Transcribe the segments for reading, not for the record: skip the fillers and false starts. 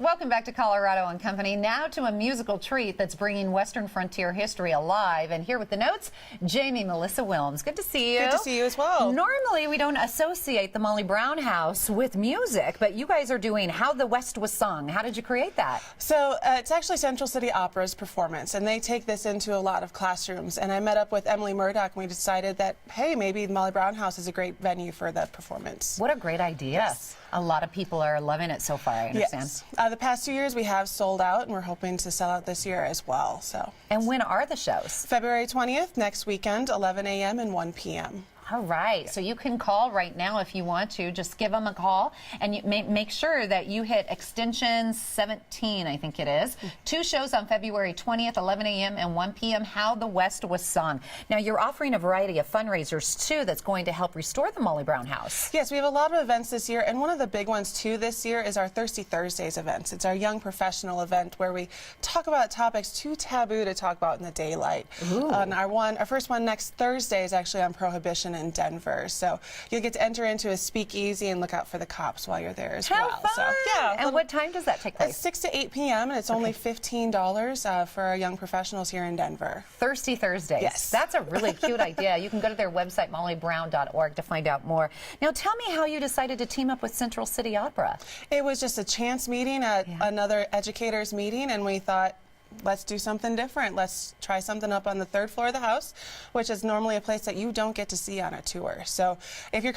Welcome back to Colorado and Company. Now to a musical treat that's bringing Western frontier history alive. And here with the notes, Jamie Melissa Wilms. Good to see you. Good to see you as well. Normally, we don't associate the Molly Brown House with music, but you guys are doing How the West Was Sung. How did you create that? So it's actually Central City Opera's performance, and they take this into a lot of classrooms. And I met up with Emily Murdoch, and we decided that, hey, maybe the Molly Brown House is a great venue for the performance. What a great idea. Yes. A lot of people are loving it so far, I understand. Yes. The past 2 years we have sold out, and we're hoping to sell out this year as well. And when are the shows? February 20th, next weekend, 11 a.m. and 1 p.m. All right, so you can call right now if you want to. Just give them a call, and you make sure that you hit extension 17, I think it is. 2 shows on February 20th, 11 a.m. and 1 p.m., How the West Was Sung. Now, you're offering a variety of fundraisers, too, that's going to help restore the Molly Brown House. Yes, we have a lot of events this year, and one of the big ones, too, this year is our Thirsty Thursdays events. It's our young professional event where we talk about topics too taboo to talk about in the daylight. And our first one next Thursday is actually on prohibition in Denver, so you'll get to enter into a speakeasy and look out for the cops while you're there as well. Fun. So, yeah. And what time does that take place? 6 to 8 p.m. and it's only $15 for our young professionals here in Denver. Thirsty Thursdays. Yes. That's a really cute idea. You can go to their website, mollybrown.org, to find out more. Now, tell me how you decided to team up with Central City Opera. It was just a chance meeting at another educators meeting, and we thought, let's do something different. Let's try something up on the 3rd floor of the house, which is normally a place that you don't get to see on a tour. So if you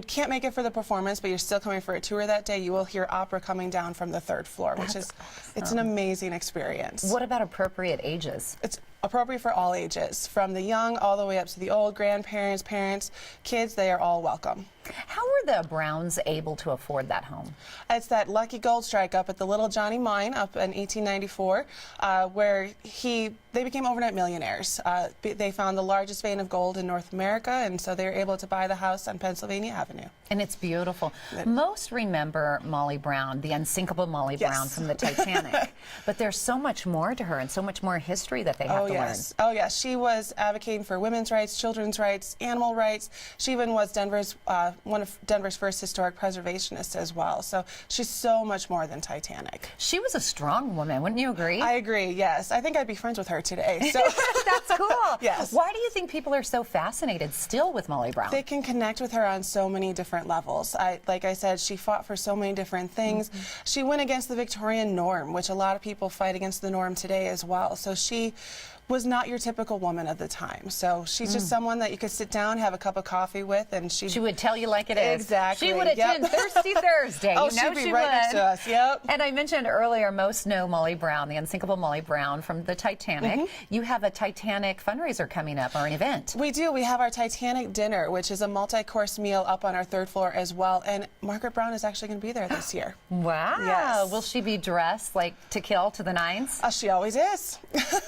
can't make it for the performance, but you're still coming for a tour that day, you will hear opera coming down from the 3rd floor, which is it's an amazing experience. What about appropriate ages? It's appropriate for all ages, from the young all the way up to the old, grandparents, parents, kids, they are all welcome. How were the Browns able to afford that home? It's that lucky gold strike up at the Little Johnny Mine up in 1894, where they became overnight millionaires. They found the largest vein of gold in North America, and so they were able to buy the house on Pennsylvania Avenue. And it's beautiful. Most remember Molly Brown, the unsinkable Molly Brown from the Titanic. But there's so much more to her and so much more history that they have to learn. Oh, yes. She was advocating for women's rights, children's rights, animal rights. She even was one of Denver's first historic preservationists as well. So she's so much more than Titanic. She was a strong woman, wouldn't you agree? I agree, yes. I think I'd be friends with her today. So. That's cool. Yes. Why do you think people are so fascinated still with Molly Brown? They can connect with her on so many different levels. Like I said, she fought for so many different things. She went against the Victorian norm, which a lot of people fight against the norm today as well. So she was not your typical woman of the time. So she's just someone that you could sit down, have a cup of coffee with, and she would tell you like it is. Exactly. She would attend Thirsty Thursday. Oh, you know she'd be right next to us. Yep. And I mentioned earlier, most know Molly Brown, the unsinkable Molly Brown from the Titanic. You have a Titanic fundraiser coming up, or an event. We do. We have our Titanic dinner, which is a multi-course meal up on our 3rd floor as well. And Margaret Brown is actually going to be there this year. Wow. Yes. Will she be dressed like to kill to the nines? She always is.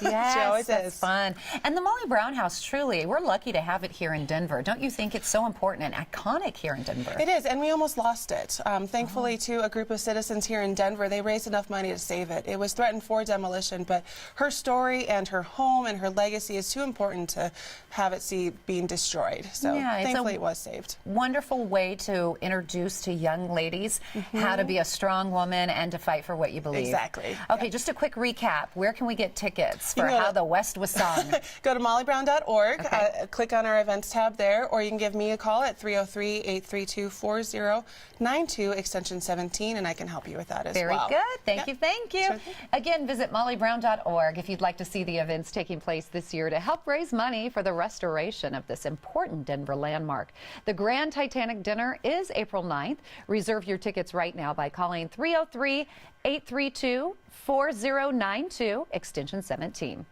Yes, she always that's is. Fun. And the Molly Brown House, truly, we're lucky to have it here in Denver. Don't you think it's so important and iconic here in Denver? It is, and we almost lost it. Thankfully, to a group of citizens here in Denver, they raised enough money to save it. It was threatened for demolition, but her story and her home and her legacy is too important to have it see being destroyed. So thankfully it was saved. Wonderful way to introduce to young ladies how to be a strong woman and to fight for what you believe. Exactly. Okay, just a quick recap. Where can we get tickets for How the West Was Sung? Go to mollybrown.org, click on our events tab there, or you can give me a call at 303-832-4092, extension 17, and I can help you with that as well. Very good. Thank you. Thank you. Sure. Again, visit mollybrown.org if you'd like to see the events taking place this year to help raise money for the restoration of this important Denver landmark. The Grand Titanic Dinner is April 9th. Reserve your tickets right now by calling 303-832-4092, extension 17.